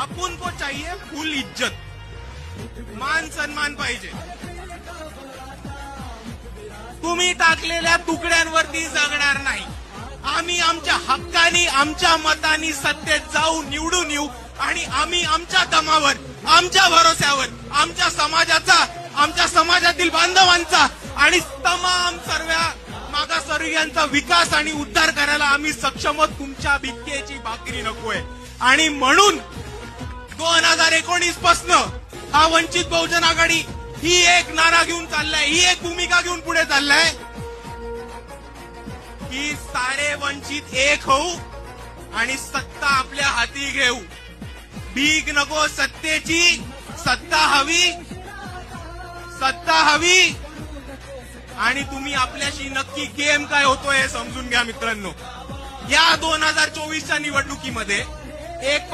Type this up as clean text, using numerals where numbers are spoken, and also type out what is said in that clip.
आपण को चाहिए फुल इज्जत, मान सन्मान पाहिजे. तुम्ही टाकलेल्या तुकड्यांवरती जगणार नाही. आम्ही आमच्या हक्कानी, आमच्या मतानी सत्तेत जाऊ, निवडून येऊ आणि आम्ही आमच्या दमावर, आमच्या भरोश्यावर, आमच्या समाजातील बांधवांचा आणि तमाम सर्व मागासवर्गीयांचा विकास आणि उद्धार करायला आम्ही सक्षम आहोत. तुमच्या भिक्केची भाकरी नकोय. आणि म्हणून 2019 पासून हा वंचित बहुजन आघाडी ही एक नारा घेऊन चाललाय, ही एक भूमिका घेऊन पुढे चाललाय की सारे वंचित एक होऊ आणि सत्ता आपल्या हाती घेऊ. भीक नको सत्तेची, सत्ता हवी आणि तुम्ही आपल्याशी नक्की गेम काय होतोय हे समजून घ्या मित्रांनो. या 2024च्या निवडणुकीमध्ये एक